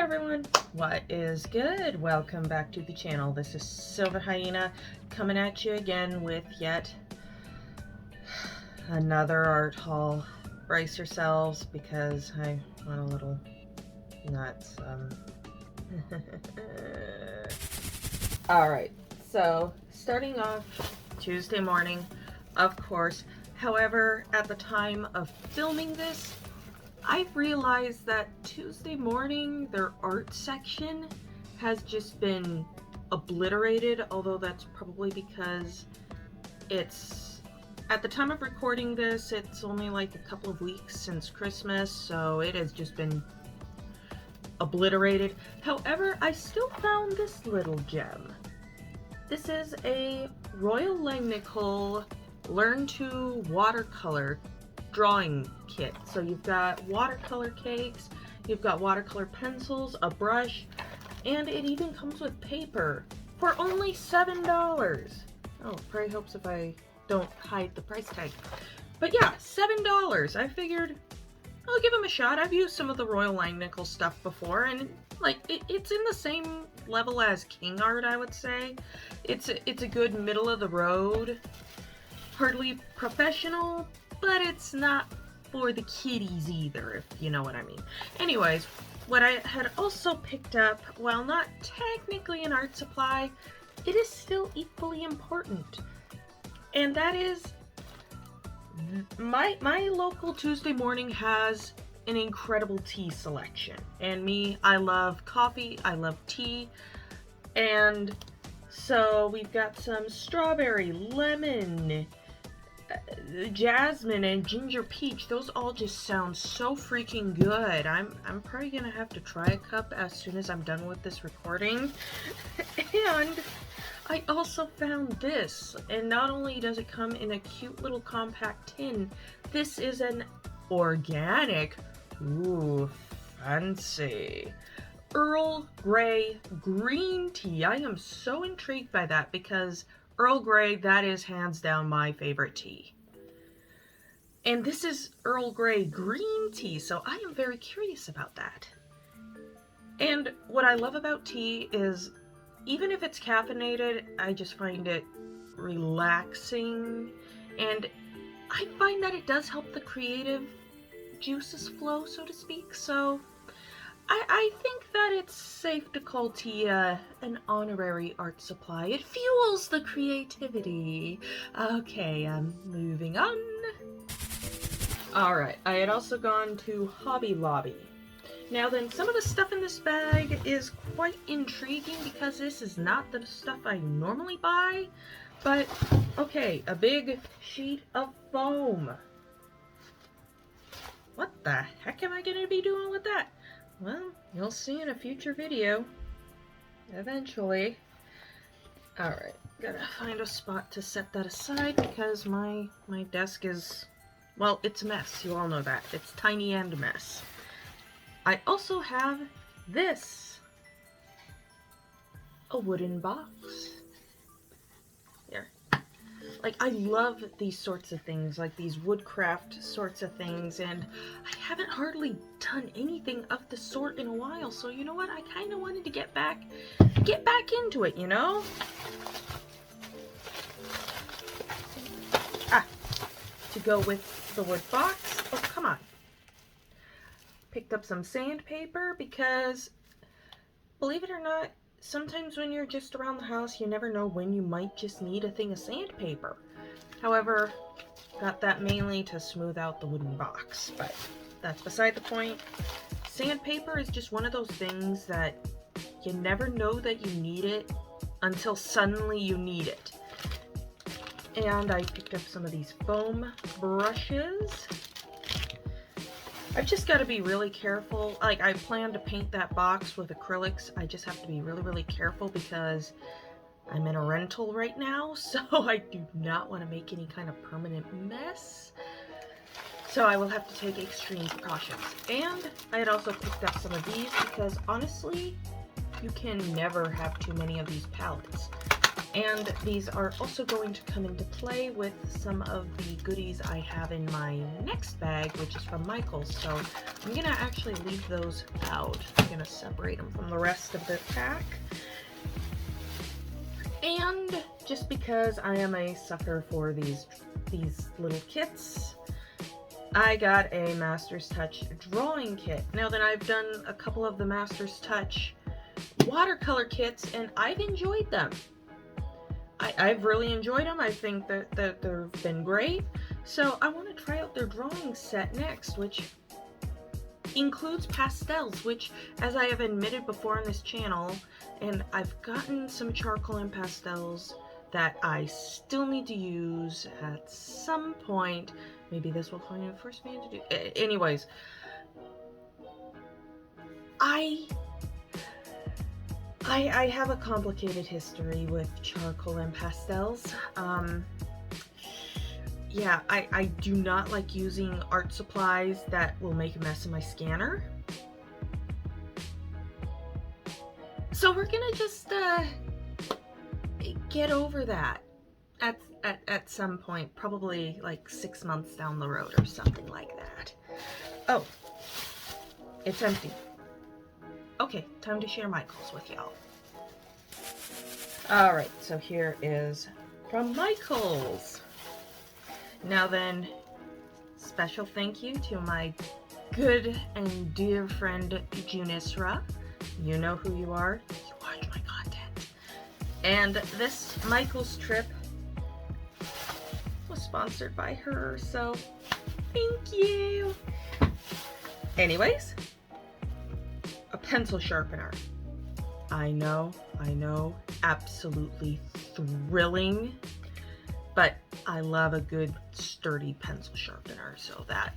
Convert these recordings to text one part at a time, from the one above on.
everyone, what is good? Welcome back to the channel. This is Silver Hyena coming at you again with yet another art haul. Brace yourselves because I went a little nuts. Alright, so starting off Tuesday morning, of course. However, at the time of filming this, I've realized that Tuesday morning, their art section has just been obliterated, although that's probably because it's, at the time of recording this, it's only like a couple of weeks since Christmas, so it has just been obliterated. However, I still found this little gem. This is a Royal Langnickel Learn to Watercolor drawing kit. So you've got watercolor cakes, you've got watercolor pencils, a brush, and it even comes with paper for only $7. Oh, pray hopes if I don't hide the price tag. But yeah, $7. I figured I'll give them a shot. I've used some of the Royal Langnickel stuff before, and like it's in the same level as King Art, I would say. It's a good middle of the road, hardly professional, but it's not for the kiddies either, if you know what I mean. Anyways, what I had also picked up, while not technically an art supply, it is still equally important. And that is, my local Tuesday morning has an incredible tea selection. And me, I love coffee, I love tea, and so we've got some strawberry, lemon, jasmine, and ginger peach. Those all just sound so freaking good. I'm probably gonna have to try a cup as soon as I'm done with this recording. And I also found this, and not only does it come in a cute little compact tin, this is an organic, ooh, fancy, Earl Grey green tea. I am so intrigued by that because Earl Grey, that is hands down my favorite tea. And this is Earl Grey green tea, so I am very curious about that. And what I love about tea is, even if it's caffeinated, I just find it relaxing. And I find that it does help the creative juices flow, so to speak. So I think that it's safe to call tea an honorary art supply. It fuels the creativity. Okay, moving on. Alright, I had also gone to Hobby Lobby. Now then, some of the stuff in this bag is quite intriguing because this is not the stuff I normally buy. But, okay, a big sheet of foam. What the heck am I going to be doing with that? Well, you'll see in a future video, eventually. Alright, gotta find a spot to set that aside because my desk is, well, it's a mess. You all know that. It's tiny and a mess. I also have this, a wooden box. Here. Like, I love these sorts of things, like these woodcraft sorts of things, and I haven't hardly done anything of the sort in a while, so you know what, I kind of wanted to get back into it, you know? To go with the wood box, oh come on. Picked up some sandpaper because, believe it or not, sometimes when you're just around the house, you never know when you might just need a thing of sandpaper. However, got that mainly to smooth out the wooden box, but that's beside the point. Sandpaper is just one of those things that you never know that you need it until suddenly you need it. And I picked up some of these foam brushes. I've just got to be really careful. Like, I plan to paint that box with acrylics. I just have to be really, really careful because I'm in a rental right now, so I do not want to make any kind of permanent mess. So I will have to take extreme precautions. And I had also picked up some of these because honestly, you can never have too many of these palettes. And these are also going to come into play with some of the goodies I have in my next bag, which is from Michaels. So I'm gonna actually leave those out. I'm gonna separate them from the rest of the pack. And just because I am a sucker for these little kits, I got a Master's Touch drawing kit. Now that I've done a couple of the Master's Touch watercolor kits, and I've enjoyed them. I've really enjoyed them. I think that they've been great. So I want to try out their drawing set next, which includes pastels, which, as I have admitted before on this channel, and I've gotten some charcoal and pastels that I still need to use at some point. Maybe this will find the first man to do. Anyways, I have a complicated history with charcoal and pastels. Yeah, I do not like using art supplies that will make a mess of my scanner. So we're gonna just get over that at some point, probably like 6 months down the road or something like that. Oh, it's empty. Okay, time to share Michaels with y'all. Alright, so here is from Michaels. Now then, special thank you to my good and dear friend Junisra. You know who you are. You watch my content. And this Michaels trip was sponsored by her, so thank you. Anyways, a pencil sharpener. I know, absolutely thrilling, but I love a good sturdy pencil sharpener, so that,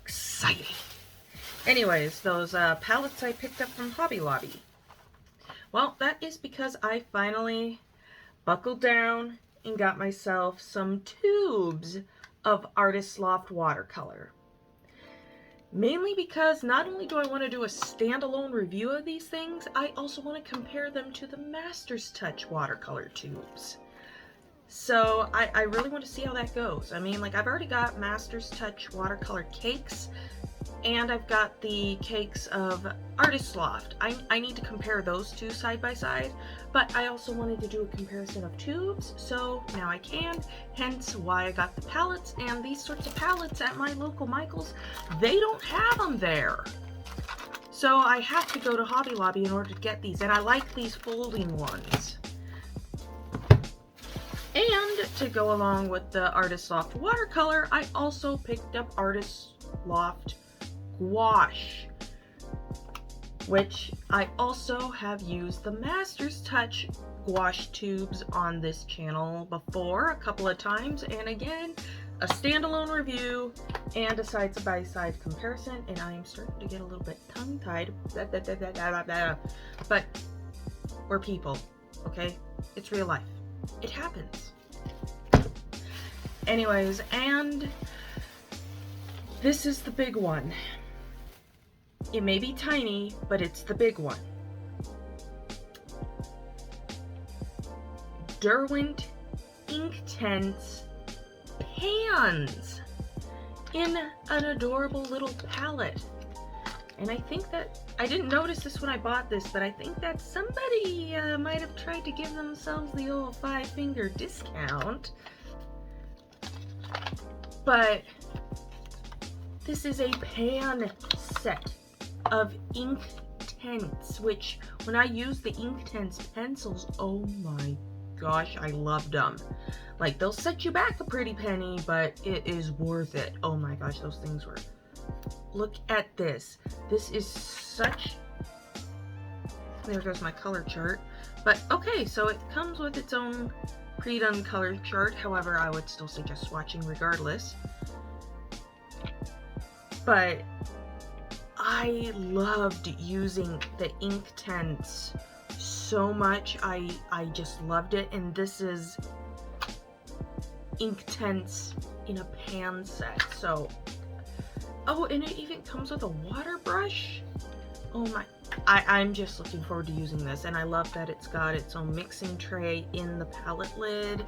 exciting. Anyways, those palettes I picked up from Hobby Lobby. Well, that is because I finally buckled down and got myself some tubes of Artist Loft watercolor. Mainly because not only do I want to do a standalone review of these things, I also want to compare them to the Master's Touch watercolor tubes. So I really want to see how that goes. I mean, like, I've already got Master's Touch watercolor cakes, and I've got the cakes of Artist Loft. I need to compare those two side by side, but I also wanted to do a comparison of tubes, so now I can, hence why I got the palettes. And these sorts of palettes at my local Michaels, they don't have them there. So I have to go to Hobby Lobby in order to get these, and I like these folding ones. And to go along with the Artist Loft watercolor, I also picked up Artist Loft gouache, which I also have used the Master's Touch gouache tubes on this channel before a couple of times, and again, a standalone review and a side-by-side comparison, and I am starting to get a little bit tongue-tied, but we're people, okay? It's real life. It happens. Anyways, and this is the big one. It may be tiny, but it's the big one. Derwent Inktense pans in an adorable little palette. And I think that, I didn't notice this when I bought this, but I think that somebody might have tried to give themselves the old 5-finger discount. But this is a pan set of Inktense, which when I used the Inktense pencils, oh my gosh, I loved them. Like, they'll set you back a pretty penny, but it is worth it. Oh my gosh, those things were... Look at this. This is such... There goes my color chart. But okay, so it comes with its own pre-done color chart. However, I would still suggest swatching regardless. But I loved using the Inktense so much. I just loved it, and this is Inktense in a pan set. So, oh, and it even comes with a water brush. Oh my, I'm just looking forward to using this, and I love that it's got its own mixing tray in the palette lid.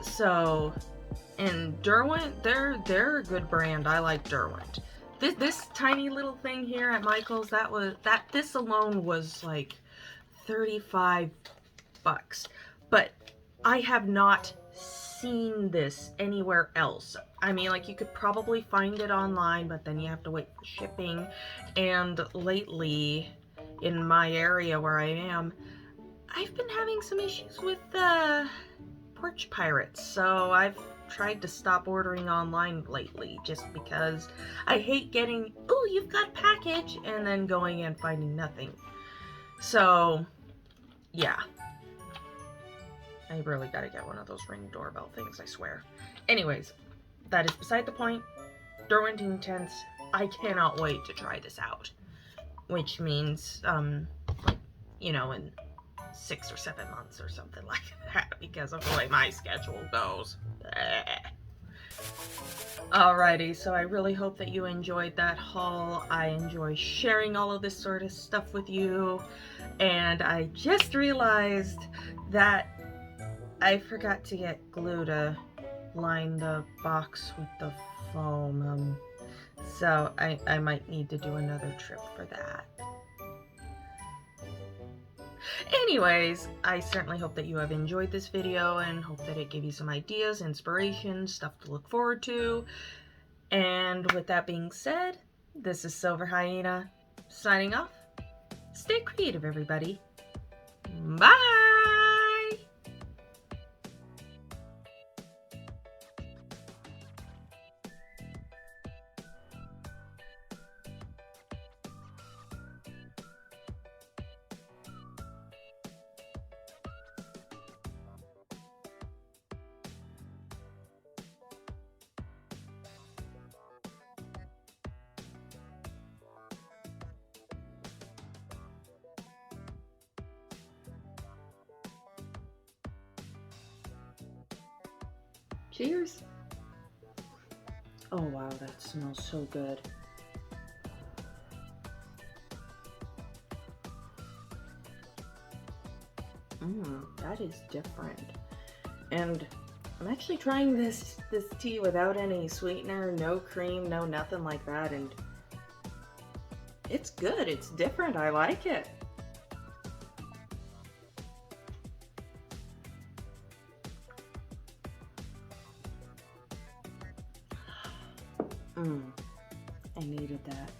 So, and Derwent, they're a good brand. I like Derwent. This tiny little thing here at Michael's, this alone was like 35 bucks. But I have not seen this anywhere else. I mean, like, you could probably find it online, but then you have to wait for shipping. And lately, in my area where I am, I've been having some issues with porch pirates, so I've tried to stop ordering online lately just because I hate getting, oh, you've got a package, and then going and finding nothing. So, yeah. I really gotta get one of those Ring doorbell things, I swear. Anyways, that is beside the point. Derwent Intense, I cannot wait to try this out. Which means, you know, in 6 or 7 months or something like that, because of the way my schedule goes. Alrighty, so I really hope that you enjoyed that haul. I enjoy sharing all of this sort of stuff with you, and I just realized that I forgot to get glue to line the box with the foam, so I might need to do another trip for that. Anyways, I certainly hope that you have enjoyed this video and hope that it gave you some ideas, inspiration, stuff to look forward to. And with that being said, this is Silver Hyena signing off. Stay creative, everybody. Bye! Cheers. Oh wow, that smells so good. That is different. And I'm actually trying this tea without any sweetener, no cream, no nothing like that, and it's good. It's different. I like it. I needed that.